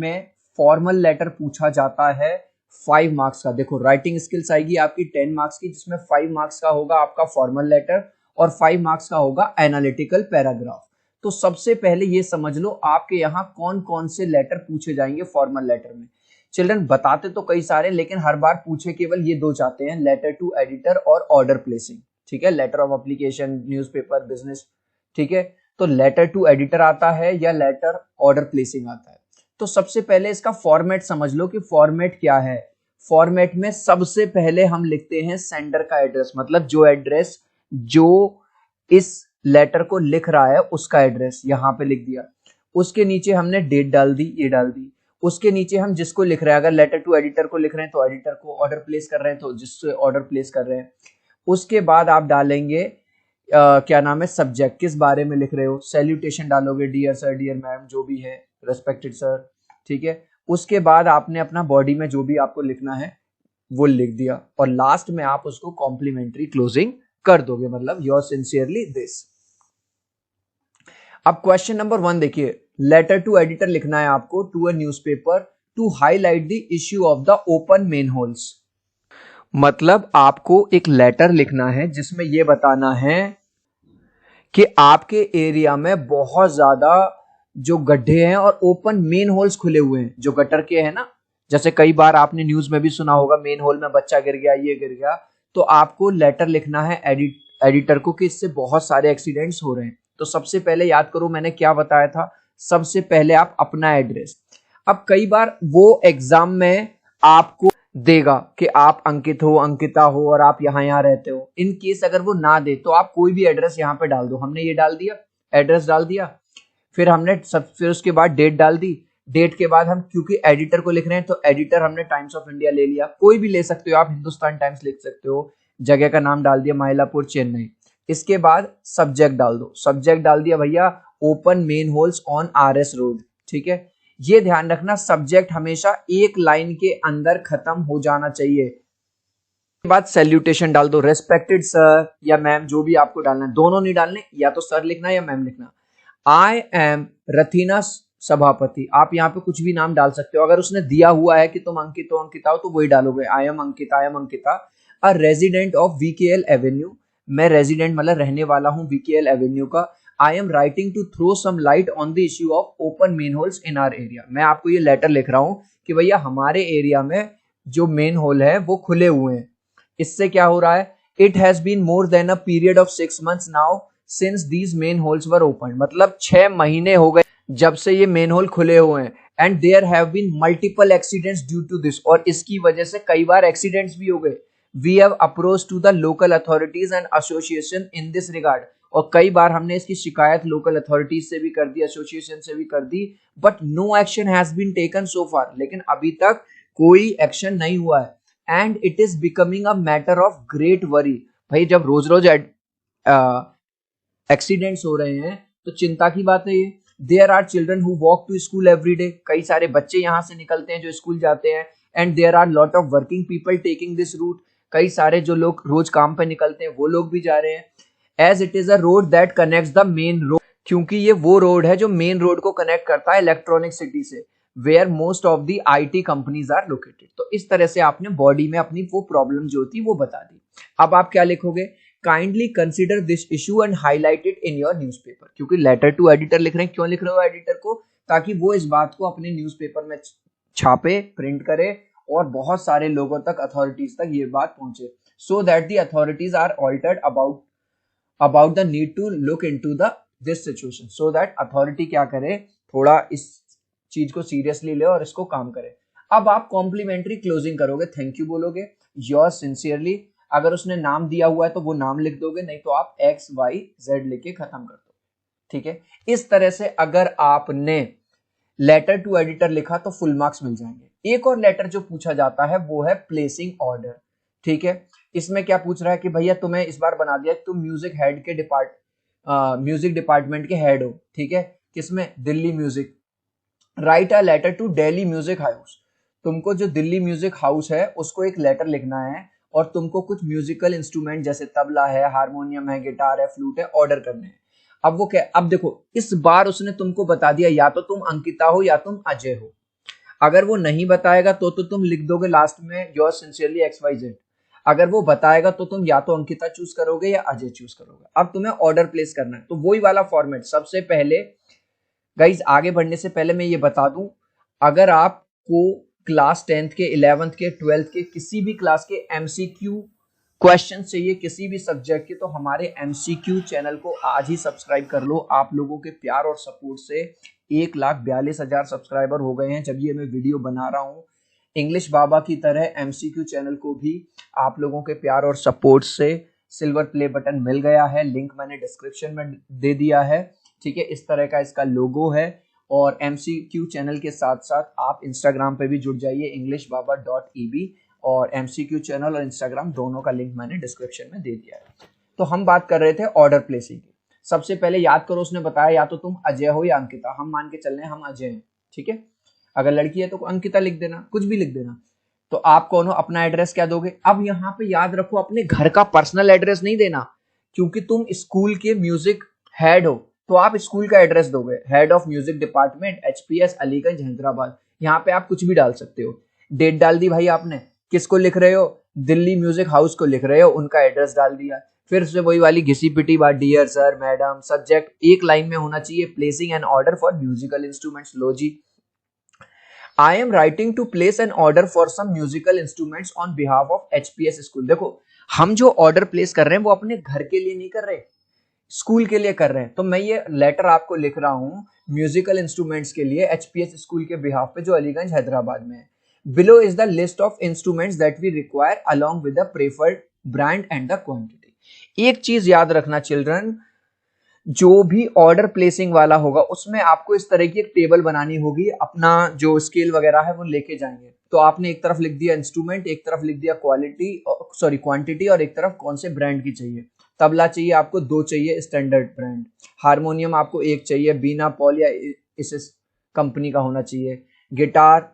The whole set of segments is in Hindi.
में फॉर्मल लेटर पूछा जाता है 5 मार्क्स का। देखो राइटिंग स्किल्स आएगी आपकी 10 मार्क्स की, जिसमें 5 मार्क्स का होगा आपका फॉर्मल लेटर और 5 मार्क्स का होगा एनालिटिकल पैराग्राफ। तो सबसे पहले ये समझ लो आपके यहाँ कौन कौन से लेटर पूछे जाएंगे फॉर्मल लेटर में। चिल्ड्रन बताते तो कई सारे, लेकिन हर बार पूछे केवल ये दो जाते हैं, लेटर टू एडिटर और ऑर्डर प्लेसिंग। ठीक है, letter of application, newspaper, business. ठीक है, तो लेटर टू एडिटर आता है या लेटर ऑर्डर प्लेसिंग आता है। तो सबसे पहले इसका फॉर्मेट समझ लो कि फॉर्मेट क्या है। फॉर्मेट में सबसे पहले हम लिखते हैं सेंडर का एड्रेस, मतलब जो एड्रेस जो इस लेटर को लिख रहा है उसका एड्रेस यहां पे लिख दिया। उसके नीचे हमने डेट डाल दी, ये डाल दी। उसके नीचे हम जिसको लिख रहे हैं, अगर लेटर टू एडिटर को लिख रहे हैं तो एडिटर को, ऑर्डर प्लेस कर रहे हैं तो जिससे ऑर्डर प्लेस कर रहे हैं। उसके बाद आप डालेंगे क्या नाम है, सब्जेक्ट, किस बारे में लिख रहे हो। सैल्यूटेशन डालोगे, डियर सर, डियर मैम, जो भी है, रेस्पेक्टेड सर। ठीक है, उसके बाद आपने अपना बॉडी में जो भी आपको लिखना है वो लिख दिया और लास्ट में आप उसको कॉम्प्लीमेंट्री क्लोजिंग कर दोगे, मतलब योर सिंसियरली दिस। अब क्वेश्चन नंबर 1 देखिए, लेटर टू एडिटर लिखना है आपको to a newspaper to highlight the issue of the open manholes. मतलब आपको एक लेटर लिखना है जिसमें यह बताना है कि आपके एरिया में बहुत ज्यादा जो गड्ढे हैं और ओपन मेन होल्स खुले हुए हैं, जो गटर के हैं ना। जैसे कई बार आपने न्यूज में भी सुना होगा, मेन होल में बच्चा गिर गया, ये गिर गया। तो आपको लेटर लिखना है एडिटर को कि इससे बहुत सारे एक्सीडेंट्स हो रहे हैं। तो सबसे पहले याद करो मैंने क्या बताया था, सबसे पहले आप अपना एड्रेस। अब कई बार वो एग्जाम में आपको देगा कि आप अंकित हो, अंकिता हो और आप यहाँ रहते हो। इन केस अगर वो ना दे तो आप कोई भी एड्रेस यहाँ पे डाल दो। हमने ये डाल दिया, एड्रेस डाल दिया, फिर उसके बाद डेट डाल दी। डेट के बाद हम क्योंकि एडिटर को लिख रहे हैं तो एडिटर हमने टाइम्स ऑफ इंडिया ले लिया, कोई भी ले सकते हो आप, हिंदुस्तान टाइम्स लिख सकते हो। जगह का नाम डाल दिया, माइलापुर चेन्नई। इसके बाद सब्जेक्ट डाल दो, सब्जेक्ट डाल दिया भैया open main holes on RS road. ठीक है, ये ध्यान रखना सब्जेक्ट हमेशा एक लाइन के अंदर खत्म हो जाना चाहिए। के बाद सैल्यूटेशन डाल दो, रेस्पेक्टेड सर या मैम, जो भी आपको डालना है। दोनों नहीं डालने, या तो सर लिखना या मैम लिखना। आई एम रथीना सभापति, आप यहाँ पे कुछ भी नाम डाल सकते हो। अगर उसने दिया हुआ है कि तुम अंकित हो, अंकिता हो, तो वही डालोगे, I am Ankita, I am Ankita, a resident of VKL avenue. मैं रेजिडेंट मतलब रहने वाला हूँ VKL एवेन्यू का। I am writing to throw some light on the issue of open manholes in our area. मैं आपको ये लेटर लिख रहा हूँ कि भैया हमारे एरिया में जो मेन होल है वो खुले हुए हैं। इससे क्या हो रहा है, it has been more than a period of 6 months now since these manholes were open. मतलब 6 महीने हो गए जब से ये मेन होल खुले हुए हैं। And there have been multiple accidents due to this, और इसकी वजह से कई बार एक्सीडेंट्स भी हो गए। We have approach to the local authorities and association in this regard, और कई बार हमने इसकी शिकायत लोकल अथॉरिटीज से भी कर दी, एसोसिएशन से भी कर दी, but no action has been taken so far. लेकिन अभी तक कोई एक्शन नहीं हुआ है। And it is becoming a matter of great worry. भाई जब रोज रोज एक्सीडेंट्स हो रहे हैं तो चिंता की बात है ये। There are children who walk to school every day, कई सारे बच्चे यहाँ से निकलते हैं जो स्कूल जाते हैं। And there are lot of working people taking this route, कई सारे जो लोग रोज काम पे निकलते हैं वो लोग भी जा रहे हैं। As it is a road that connects the main road, क्योंकि ये वो रोड है जो मेन रोड को कनेक्ट करता है इलेक्ट्रॉनिक सिटी से, where most of the IT companies are located. तो इस तरह से आपने बॉडी में अपनी वो प्रॉब्लम जो थी वो बता दी। अब आप क्या लिखोगे, kindly consider this issue and highlight it in your newspaper. क्योंकि लेटर टू एडिटर लिख रहे हैं, क्यों लिख रहे हो एडिटर को, ताकि वो इस बात को अपने न्यूज़पेपर में छापे, प्रिंट करे और बहुत सारे लोगों तक, अथॉरिटीज तक ये बात पहुंचे, so that the authorities are altered about the need to look into the this situation, so that authority क्या करे, थोड़ा इस चीज को सीरियसली ले और इसको काम करे। अब आप कॉम्प्लीमेंट्री क्लोजिंग करोगे, थैंक यू बोलोगे, योर सिंसियरली। अगर उसने नाम दिया हुआ है तो वो नाम लिख दोगे, नहीं तो आप XYZ लिख के खत्म कर दो। ठीक है, इस तरह से अगर आपने लेटर टू एडिटर लिखा तो फुल मार्क्स मिल जाएंगे। एक और लेटर जो पूछा जाता है वो है प्लेसिंग ऑर्डर। ठीक है, इसमें क्या पूछ रहा है कि भैया तुम्हें इस बार बना दिया तुम म्यूजिक हेड के म्यूजिक डिपार्टमेंट के हेड हो। ठीक है, किसमें, Delhi music. Write a letter to Delhi music house, तुमको जो दिल्ली म्यूजिक हाउस है उसको एक लेटर लिखना है और तुमको कुछ म्यूजिकल इंस्ट्रूमेंट जैसे तबला है, हारमोनियम है, गिटार है, फ्लूट है, ऑर्डर करने हैं। अब वो क्या, अब देखो इस बार उसने तुमको बता दिया या तो तुम अंकिता हो या तुम अजय हो। अगर वो नहीं बताएगा तो तुम लिख दोगे लास्ट में योर सिंसियरली XYZ। अगर वो बताएगा तो तुम या तो अंकिता चूज करोगे या अजय चूज करोगे। अब तुम्हें ऑर्डर प्लेस करना है, तो वही वाला फॉर्मेट। सबसे पहले गाइज, आगे बढ़ने से पहले मैं ये बता दूं, अगर आपको क्लास 10th के 11th के 12th के किसी भी क्लास के MCQ क्वेश्चन चाहिए किसी भी सब्जेक्ट के, तो हमारे MCQ चैनल को आज ही सब्सक्राइब कर लो। आप लोगों के प्यार और सपोर्ट से 1,42,000 सब्सक्राइबर हो गए हैं जब ये मैं वीडियो बना रहा हूँ। इंग्लिश बाबा की तरह MCQ चैनल को भी आप लोगों के प्यार और सपोर्ट से सिल्वर प्ले बटन मिल गया है। लिंक मैंने डिस्क्रिप्शन में दे दिया है, ठीक है। इस तरह का इसका लोगो है। और MCQ चैनल के साथ साथ आप इंस्टाग्राम पे भी जुड़ जाइए, englishbaba.eb। और MCQ चैनल और इंस्टाग्राम दोनों का लिंक मैंने डिस्क्रिप्शन में दे दिया है। तो हम बात कर रहे थे ऑर्डर प्लेसिंग की। सबसे पहले याद करो, उसने बताया या तो तुम अजय हो या अंकिता। हम मान के चल रहे हैं हम अजय हैं, ठीक है। अगर लड़की है तो अंकिता लिख देना, कुछ भी लिख देना। तो आप कौन हो, अपना एड्रेस क्या दोगे। अब यहाँ पे याद रखो, अपने घर का पर्सनल एड्रेस नहीं देना, क्योंकि तुम स्कूल के म्यूजिक हेड हो तो आप स्कूल का एड्रेस दोगे। Head of music department HPS Aliganj Hyderabad. यहाँ पे आप कुछ भी डाल सकते हो। डेट डाल दी भाई आपने, किसको लिख रहे हो, दिल्ली म्यूजिक हाउस को लिख रहे हो, उनका एड्रेस डाल दिया। फिर से वही वाली घिसी पिटी बात, डियर सर मैडम। सब्जेक्ट एक लाइन में होना चाहिए, placing an order for musical instruments. लो जी, I am writing to place an order for some musical instruments on behalf of HPS school. देखो, हम जो ऑर्डर प्लेस कर रहे हैं वो अपने घर के लिए नहीं कर रहे, स्कूल के लिए कर रहे हैं। तो मैं ये लेटर आपको लिख रहा हूं म्यूजिकल इंस्ट्रूमेंट्स के लिए HPS स्कूल के बिहाफ पे, जो अलीगंज हैदराबाद में है। Below is the list of instruments that we require along with the preferred brand and the quantity. एक चीज याद रखना चिल्ड्रन, जो भी ऑर्डर प्लेसिंग वाला होगा उसमें आपको इस तरह की एक टेबल बनानी होगी। अपना जो स्केल वगैरह है वो लेके जाएंगे। तो आपने एक तरफ लिख दिया इंस्ट्रूमेंट, एक तरफ लिख दिया क्वांटिटी, और एक तरफ कौन से ब्रांड की चाहिए। तबला चाहिए आपको 2 चाहिए स्टैंडर्ड ब्रांड। हारमोनियम आपको 1 चाहिए, बीना पॉल या इस कंपनी का होना चाहिए। गिटार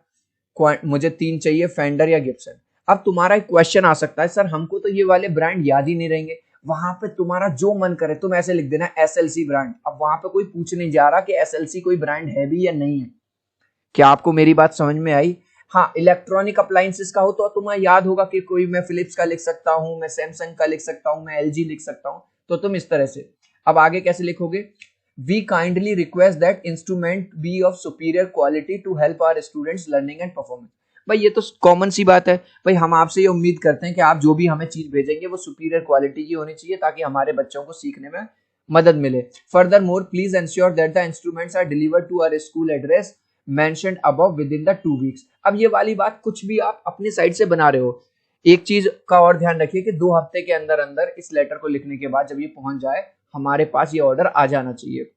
मुझे 3 चाहिए, फेंडर या गिब्सन। अब तुम्हारा एक क्वेश्चन आ सकता है, सर हमको तो ये वाले ब्रांड याद ही नहीं रहेंगे। वहां पे तुम्हारा जो मन करे तुम ऐसे लिख देना SLC ब्रांड। अब वहां पे कोई पूछ नहीं जा रहा कि SLC कोई ब्रांड है भी या नहीं है। क्या आपको मेरी बात समझ में आई। हाँ, इलेक्ट्रॉनिक अप्लायंसेस का हो तो तुम्हें याद होगा कि कोई मैं फिलिप्स का लिख सकता हूं, मैं सैमसंग का लिख सकता हूं, मैं LG लिख सकता हूं। तो तुम इस तरह से अब आगे कैसे लिखोगे, we kindly request that instrument be of superior quality to help our students learning and performance. भाई ये तो कॉमन सी बात है। भाई हम आपसे ये उम्मीद करते हैं कि आप जो भी हमें चीज भेजेंगे वो सुपीरियर क्वालिटी की होनी चाहिए, ताकि हमारे बच्चों को सीखने में मदद मिले। Further more please ensure that the instruments are delivered to our school address mentioned above within the 2 weeks. अब ये वाली बात कुछ भी आप अपनी साइड से बना रहे हो। एक चीज का और ध्यान रखिए कि 2 हफ्ते के अंदर अंदर इस लेटर को लिखने के बाद जब ये पहुंच जाए हमारे पास ये ऑर्डर आ जाना चाहिए।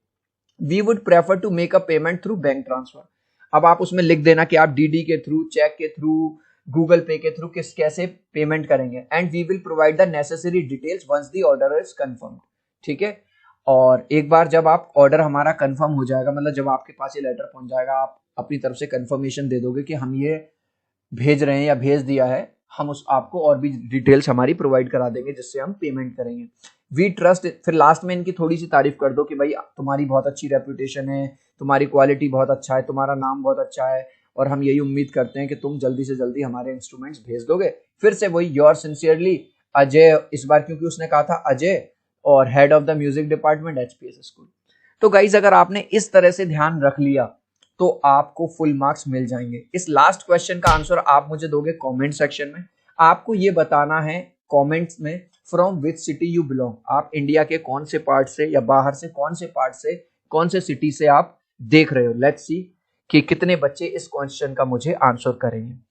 We would prefer to make a payment through bank transfer. अब आप उसमें लिख देना कि आप DD के थ्रू, चेक के थ्रू, गूगल पे के थ्रू कैसे पेमेंट करेंगे। And we will provide the necessary details once the order is confirmed, ठीक है। और एक बार जब आप ऑर्डर हमारा कंफर्म हो जाएगा, मतलब जब आपके पास ये लेटर पहुंच जाएगा, आप अपनी तरफ से कंफर्मेशन दे दोगे कि हम ये भेज रहे हैं या भेज दिया है, हम उस आपको और भी डिटेल्स हमारी प्रोवाइड करा देंगे जिससे हम पेमेंट करेंगे। We trust. फिर लास्ट में इनकी थोड़ी सी तारीफ कर दो कि भाई तुम्हारी बहुत अच्छी रेपुटेशन है, तुम्हारी क्वालिटी बहुत अच्छा है, तुम्हारा नाम बहुत अच्छा है, और हम यही उम्मीद करते हैं कि तुम जल्दी से जल्दी हमारे इंस्ट्रूमेंट्स भेज दोगे। फिर से वही योर सिंसियरली अजय, इस बार क्योंकि उसने कहा था अजय, और head of the music department HPS school. तो गाइज अगर आपने इस तरह से ध्यान रख लिया तो आपको फुल मार्क्स मिल जाएंगे। इस लास्ट क्वेश्चन का आंसर आप मुझे दोगे कमेंट सेक्शन में। आपको ये बताना है कमेंट्स में from which city you belong. आप इंडिया के कौन से पार्ट से या बाहर से कौन से पार्ट से, कौन से सिटी से आप देख रहे हो। लेट्स सी कि कितने बच्चे इस क्वेश्चन का मुझे आंसर करेंगे।